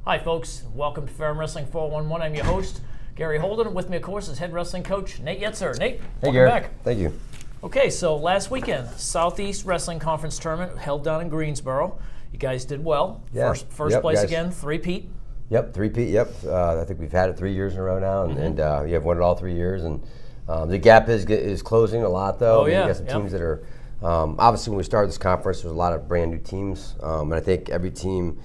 Hi folks, welcome to Ferrum Wrestling 411. I'm your host, Gary Holden. With me, of course, is head wrestling coach Nate Yetzer. Nate, welcome back. Thank you. Okay, so last weekend, Southeast Wrestling Conference Tournament held down in Greensboro. You guys did well. Yeah. First place guys. Again, three-peat. Yep, three-peat, yep. I think we've had it 3 years in a row now, and you have won it all 3 years. And the gap is closing a lot, though. Oh, yeah. You got some teams that are, obviously when we started this conference, there's a lot of brand new teams. And I think every team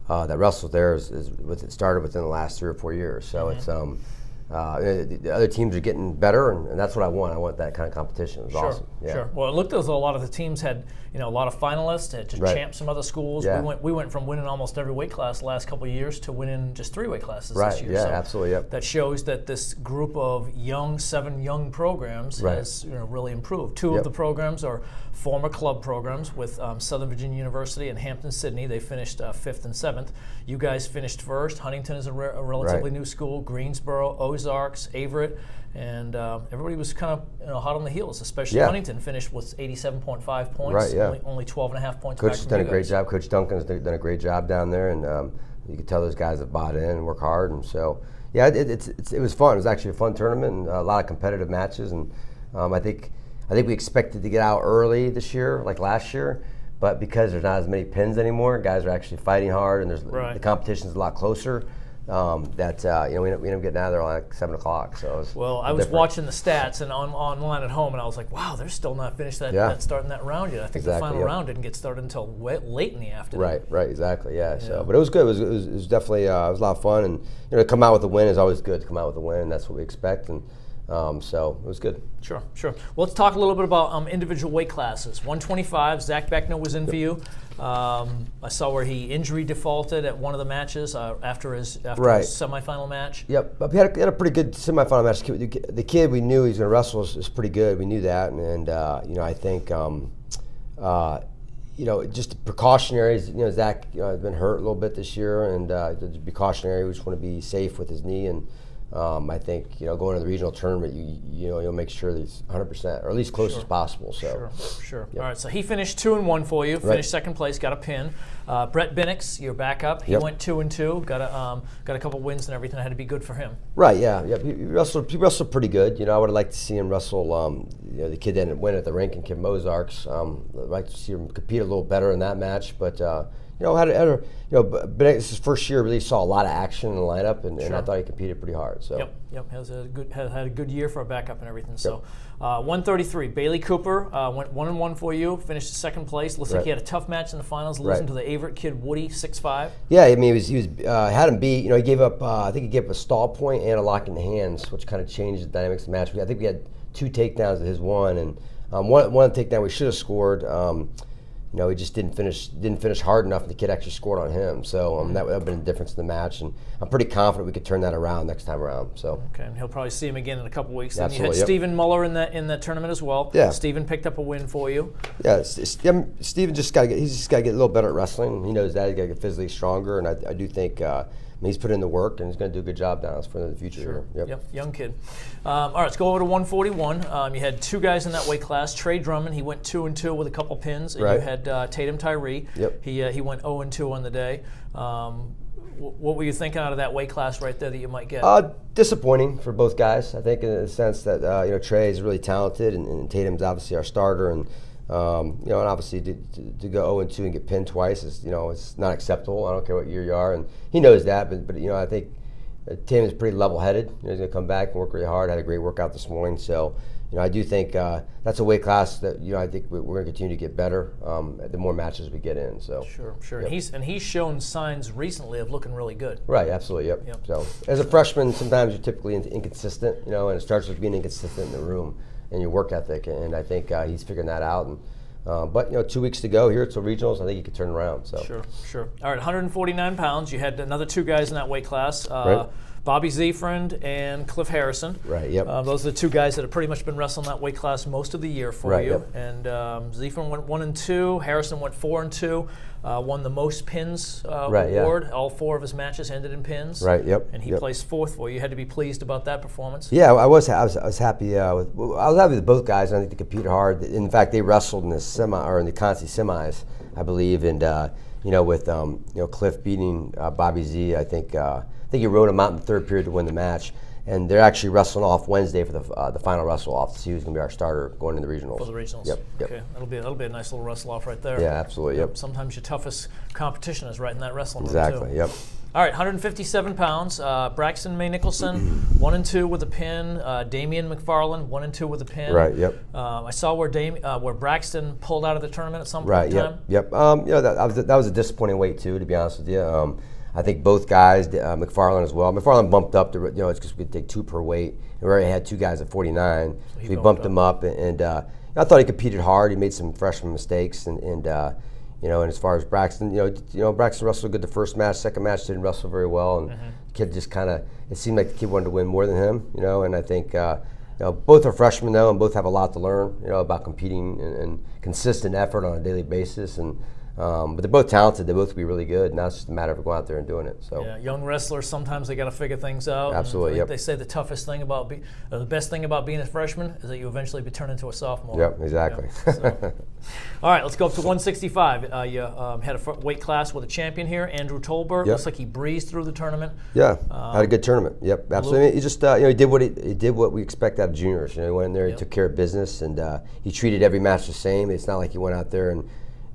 that wrestles there it started within the last 3 or 4 years. So it's the other teams are getting better, and that's what I want. I want that kind of competition. It was awesome. Yeah. Sure. Well, it looked as though a lot of the teams had, a lot of finalists to champ some other schools. Yeah. We went from winning almost every weight class the last couple of years to winning just 3 weight classes Right. this year. Yeah, so absolutely. Yep. that shows that this group of 7 young programs has really improved. Two of the programs are former club programs with Southern Virginia University and Hampton-Sydney. They finished 5th and 7th. You guys finished 1st. Huntington is a relatively new school. Greensboro, Ozarks, Averett, and everybody was kind of hot on the heels, especially Huntington finished with 87.5 points, Right, yeah. only 12.5 points Coach back has from done you a great guys. job. Coach Duncan's done a great job down there, and you can tell those guys have bought in and work hard. And so, yeah, it was fun. It was actually a fun tournament and a lot of competitive matches. And I think we expected to get out early this year, like last year, but because there's not as many pins anymore, guys are actually fighting hard, and the competition's a lot closer. We ended up getting out of there like 7 o'clock. So I was watching the stats and online at home, and I was like, wow, they're still not finished starting that round yet. I think the final round didn't get started until late in the afternoon. Right, exactly, yeah. So, but it was good. It was definitely it was a lot of fun, and to come out with a win is always good. To come out with a win, that's what we expect, and so it was good. Sure. Well, let's talk a little bit about individual weight classes. 125, Zach Beckner was in for you. I saw where he injury defaulted at one of the matches after his semifinal match. Yep, but he had a pretty good semifinal match. The kid, we knew he was going to wrestle is pretty good. We knew that, and I think just precautionary. Zach has been hurt a little bit this year, and just precautionary. We just want to be safe with his knee, and I think going to the regional tournament, you'll make sure that he's 100% or at least close as possible. So sure. Yep. All right. So he finished 2-1 for you. Finished second place. Got a pin. Brett Binnix, your backup. He went 2-2. Got a couple wins and everything. That had to be good for him. Right. Yeah. He wrestled pretty good. I would have liked to see him wrestle. The kid didn't win at the ranking kid Ozarks. I'd like to see him compete a little better in that match, but. This is his first year. Really saw a lot of action in the lineup, and I thought he competed pretty hard. So yep, had a good year for a backup and everything. So 133, Bailey Cooper went 1-1 for you. Finished second place. Looks like he had a tough match in the finals, losing to the Averett kid Woody 6-5. Yeah, I mean he was had him beat. He gave up. I think he gave up a stall point and a lock in the hands, which kind of changed the dynamics of the match. I think we had 2 takedowns at his one, and one takedown we should have scored. He just didn't finish hard enough, and the kid actually scored on him. So that would have been a difference in the match, and I'm pretty confident we could turn that around next time around. So okay, and he'll probably see him again in a couple weeks. And absolutely, you had Stephen Muller in that tournament as well. Yeah, Stephen picked up a win for you. Yeah, Stephen just got to get a little better at wrestling. He knows that he's got to get physically stronger, and I do think. He's put in the work, and he's going to do a good job down for the future. Sure. Here. Yep, young kid. All right, let's go over to 141. You had 2 guys in that weight class. Trey Drummond, he went 2-2 with a couple pins, and you had Tyreke. Yep. He went 0-2 on the day. What were you thinking out of that weight class right there that you might get? Disappointing for both guys. I think in the sense that Trey is really talented, and Tatum's obviously our starter, and and obviously to go 0-2 and get pinned twice is, it's not acceptable. I don't care what year you are, and he knows that. But I think Tim is pretty level-headed. He's going to come back and work really hard. Had a great workout this morning, so I do think that's a weight class that I think we're going to continue to get better the more matches we get in. So sure. Yep. And he's shown signs recently of looking really good. Right. Absolutely. Yep. So as a freshman, sometimes you're typically inconsistent. And it starts with being inconsistent in the room and your work ethic, and I think he's figuring that out. And but 2 weeks to go here till regionals. I think he could turn around. So sure. All right, 149 pounds. You had another 2 guys in that weight class. Right. Bobby Zefriend and Cliff Harrison. Right, yep. Those are the 2 guys that have pretty much been wrestling that weight class most of the year for you. Yep. And Zefriend went 1-2. Harrison went 4-2. Won the most pins award. All 4 of his matches ended in pins. Right, yep. And he placed 4th for you. You had to be pleased about that performance. Yeah, I was happy. I was happy with both guys. I think they competed hard. In fact, they wrestled in the in the Conci semis, I believe, and with Cliff beating Bobby Z, I think he rode him out in the third period to win the match. And they're actually wrestling off Wednesday for the final wrestle off to see who's going to be our starter going into the regionals. For the regionals. Yep. Okay, that'll be a nice little wrestle off right there. Yeah, absolutely. Yep. Sometimes your toughest competition is right in that wrestling room exactly. too. Yep. All right, 157 pounds. Braxton May Nicholson, 1-2 with a pin. Damian McFarland, 1-2 with a pin. Right. Yep. I saw where Braxton pulled out of the tournament at some point right. in time. Yep. That was a disappointing weight too, to be honest with you. I think both guys, McFarland as well. McFarland bumped up it's because we could take 2 per weight. We already had 2 guys at 49, so we bumped him up. And I thought he competed hard. He made some freshman mistakes, and as far as Braxton, Braxton wrestled good the first match. Second match didn't wrestle very well, and the kid just it seemed like the kid wanted to win more than him. And I think both are freshmen though, and both have a lot to learn. About competing and consistent effort on a daily basis, but they're both talented. They both could be really good. Now it's just a matter of going out there and doing it. So yeah, young wrestlers, sometimes they got to figure things out. Absolutely. Yep. They say the toughest thing about the best thing about being a freshman is that you eventually be turned into a sophomore. Yep, exactly. So. All right, let's go up to 165. You had a weight class with a champion here, Andrew Tolbert. Yep. Looks like he breezed through the tournament. Yeah, had a good tournament. Yep, absolutely. He just he did what we expect out of juniors. He went in there, he took care of business, and he treated every match the same. It's not like he went out there and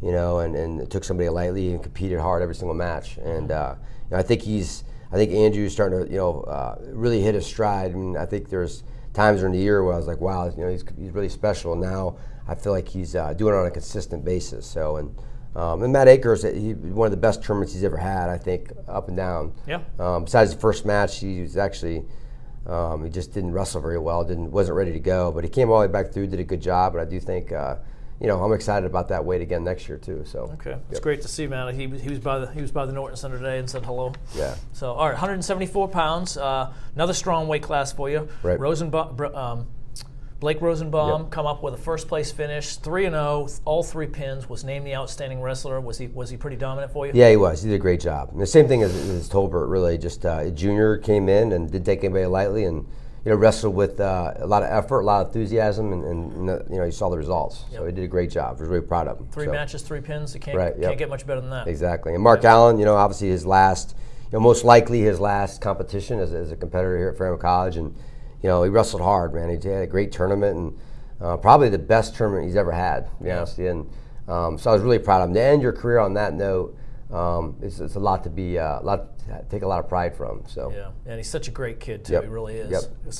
and took somebody lightly and competed hard every single match. And I think Andrew's starting to really hit his stride. I mean, I think there's times during the year where I was like, wow, he's really special. And now I feel like he's doing it on a consistent basis. So and Matt Akers, one of the best tournaments he's ever had, I think, up and down. Yeah. Besides the first match, he was actually he just didn't wrestle very well. Wasn't ready to go, but he came all the way back through, did a good job. And I do think. I'm excited about that weight again next year too. So okay, it's great to see, man. He was by the Norton Center today and said hello. Yeah. So all right, 174 pounds, another strong weight class for you. Right. Blake Rosenbaum come up with a first place finish, 3-0, all 3 pins. Was named the outstanding wrestler. Was he pretty dominant for you? Yeah, he was. He did a great job. And the same thing as Tolbert. Really, just a junior came in and didn't take anybody lightly and. Wrestled with a lot of effort, a lot of enthusiasm, and you saw the results. Yep. So he did a great job. I was really proud of him. 3 matches, 3 pins. You can't get much better than that. Exactly. And Mark Allen, obviously his last, most likely his last competition as a competitor here at Ferrum College, and he wrestled hard, man. He had a great tournament, and probably the best tournament he's ever had, to be honest. And so I was really proud of him. To end your career on that note, it's a lot to be take a lot of pride from. So yeah, and he's such a great kid too. Yep. He really is. Yep.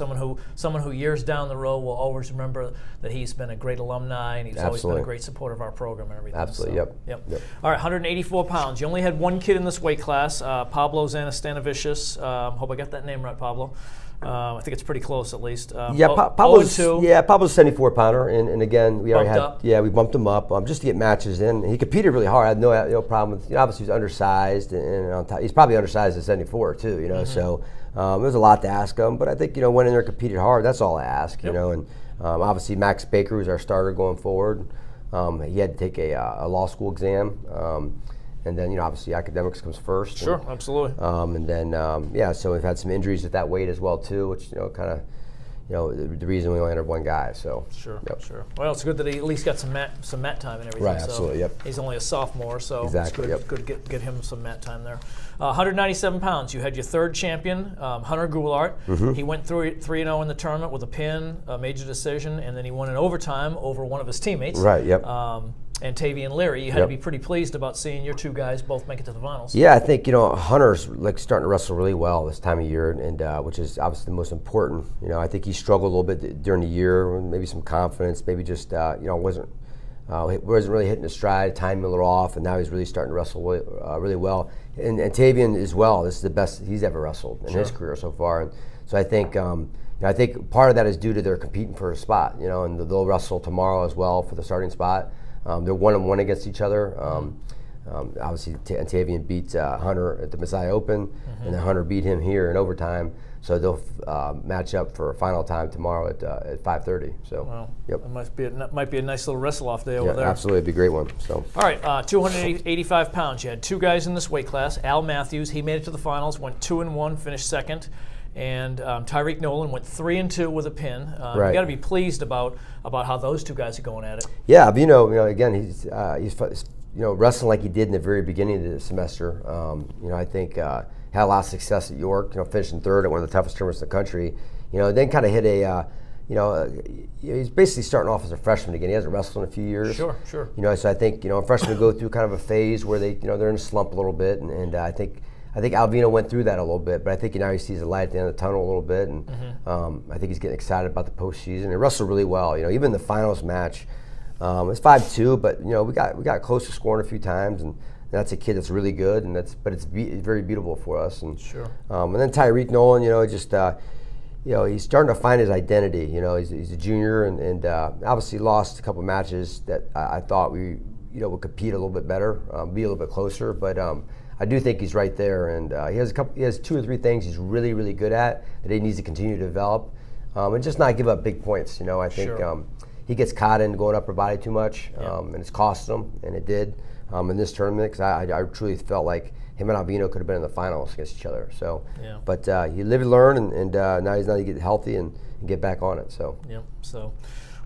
Someone who years down the road will always remember that he's been a great alumni and he's always been a great supporter of our program and everything. Absolutely. So, yep. All right, 184 pounds. You only had 1 kid in this weight class, Pablo Zanastanovichus. Hope I got that name right, Pablo. I think it's pretty close, at least. Pablo's 74-pounder, and again, we bumped him up just to get matches in. He competed really hard. I had no problem with. Obviously, he was undersized, and on top, he's probably undersized at 74 too. So it was a lot to ask him. But I think went in there and competed hard. That's all I ask. And obviously Max Baker, who's our starter going forward, he had to take a law school exam. And then, obviously academics comes first. Sure, absolutely. And then, so we've had some injuries at that weight as well too, which kind of, the reason we only entered 1 guy. So sure. Well, it's good that he at least got some mat time and everything. Right, absolutely. Yep. He's only a sophomore, so exactly, it's good to get him some mat time there. 197 pounds. You had your 3rd champion, Hunter Goulart. Mm-hmm. He went through 3-0 in the tournament with a pin, a major decision, and then he won in overtime over one of his teammates. Right. Yep. And Tavian Leary, you had to be pretty pleased about seeing your 2 guys both make it to the finals. Yeah, I think Hunter's starting to wrestle really well this time of year, and which is obviously the most important. I think he struggled a little bit during the year, maybe some confidence, maybe just wasn't really hitting his stride, timing a little off, and now he's really starting to wrestle really well. And Tavian as well. This is the best he's ever wrestled in his career so far. And so I think part of that is due to their competing for a spot. And they'll wrestle tomorrow as well for the starting spot. They're 1-1 against each other. Obviously, Tavian beat Hunter at the Messiah Open, and then Hunter beat him here in overtime. So they'll match up for a final time tomorrow at 5:30. So, wow. It might be a nice little wrestle off day over there. Absolutely, it'd be a great one. So, all right, 285 pounds. You had 2 guys in this weight class. Al Mathews, he made it to the finals, went 2-1, finished 2nd. And Tyreke Nolan went 3-2 with a pin. You got to be pleased about how those 2 guys are going at it. Yeah, but again, he's wrestling like he did in the very beginning of the semester. I think had a lot of success at York. Finishing third at one of the toughest tournaments in the country. Then kind of hit a. He's basically starting off as a freshman again. He hasn't wrestled in a few years. Sure. So I think freshmen go through kind of a phase where they they're in a slump a little bit, and I think Alvino went through that a little bit, but I think now he sees the light at the end of the tunnel a little bit, and I think he's getting excited about the postseason. He wrestled really well. Even the finals match, it's 5-2, but we got close to scoring a few times, and that's a kid that's really good, and it's very beautiful for us. And sure. And then Tyreke Nolan, he's starting to find his identity. He's a junior, and obviously lost a couple of matches that I thought we would compete a little bit better, be a little bit closer, but. I do think he's right there, and he has 2 or 3 things he's really, really good at that he needs to continue to develop, and just not give up big points. I think he gets caught in going upper body too much, and it's costing him, and it did in this tournament, because I truly felt like him and Albino could have been in the finals against each other. So, but he live and learn, and now he's to get healthy and get back on it. So. Yeah. So.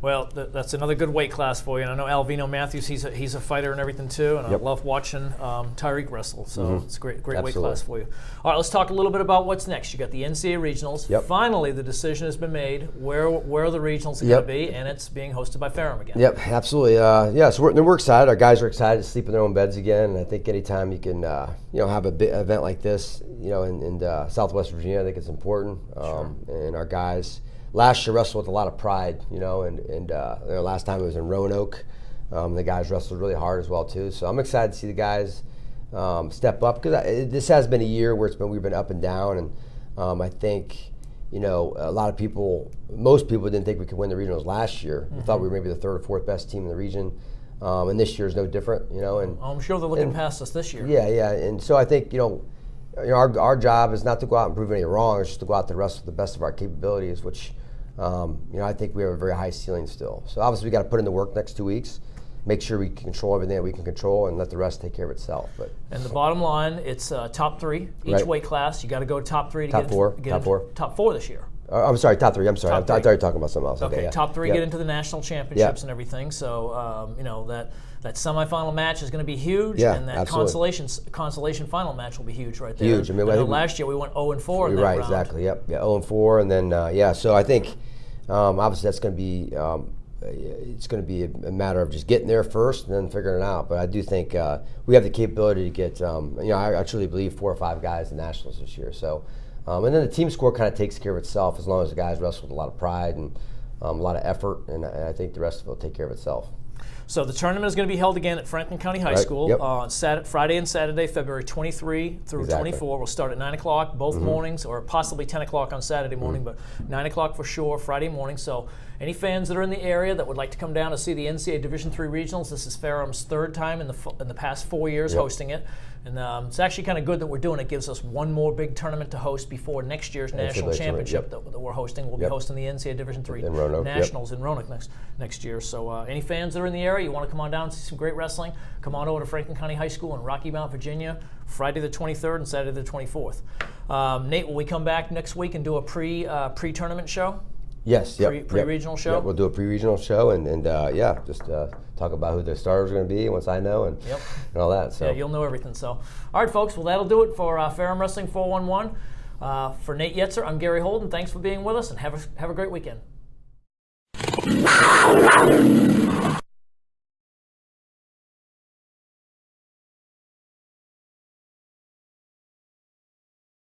Well, that's another good weight class for you. And I know Alvino Mathews, he's a fighter and everything too, and I love watching Tyreke wrestle. So it's a great weight class for you. All right, let's talk a little bit about what's next. You got the NCAA Regionals. Finally, the decision has been made where the regionals are going to be, and it's being hosted by Ferrum again. Yep, absolutely. So we're excited. Our guys are excited to sleep in their own beds again. And I think anytime you can, have a big event like this, in Southwest Virginia, I think it's important. And our guys. Last year wrestled with a lot of pride, and last time it was in Roanoke. The guys wrestled really hard as well too. So I'm excited to see the guys step up, because this has been a year where we've been up and down, and I think a lot of people, most people didn't think we could win the regionals last year. We thought we were maybe the 3rd or 4th best team in the region, and this year is no different. And I'm sure they're looking past us this year. Yeah, and so I think our job is not to go out and prove anything wrong. It's just to go out there and wrestle to the best of our capabilities, which. I think we have a very high ceiling still. So obviously we got to put in the work next 2 weeks, make sure we can control everything that we can control, and let the rest take care of itself. And the bottom line, it's top 3 each weight class. You got to go to top 3 to top get four. Top 4 this year. I'm sorry, top 3. I'm sorry. I thought you were talking about something else. Okay, top 3 get into the national championships and everything. So that semifinal match is going to be huge, and that consolation final match will be huge right there. Huge. Last year we went 0-4 in that round. Exactly. Yep. Yeah, 0-4, and then So I think obviously that's going to be it's going to be a matter of just getting there first and then figuring it out. But I do think we have the capability to get I truly believe 4 or 5 guys in nationals this year. So. And then the team score kind of takes care of itself as long as the guys wrestle with a lot of pride and a lot of effort, and I think the rest of it will take care of itself. So the tournament is going to be held again at Franklin County High School on Friday and Saturday, February 23 through 24. We'll start at 9 o'clock both mornings, or possibly 10 o'clock on Saturday morning, but 9 o'clock for sure Friday morning. So any fans that are in the area that would like to come down to see the NCAA Division III Regionals, this is Ferrum's 3rd time in the past 4 years hosting it. And it's actually kind of good that we're doing it. It gives us one more big tournament to host before next year's national championship that we're hosting. We'll be hosting the NCAA Division III Nationals in Roanoke next year. So any fans that are in the area, you want to come on down and see some great wrestling, come on over to Franklin County High School in Rocky Mount, Virginia, Friday the 23rd and Saturday the 24th. Nate, will we come back next week and do a pre-tournament show? Yes. Pre-regional show? We'll do a pre-regional show and just talk about who the starters are going to be once I know and all that. So. Yeah, you'll know everything. So, all right, folks. Well, that'll do it for Ferrum Wrestling 411. For Nate Yetzer, I'm Gary Holden. Thanks for being with us, and have a great weekend.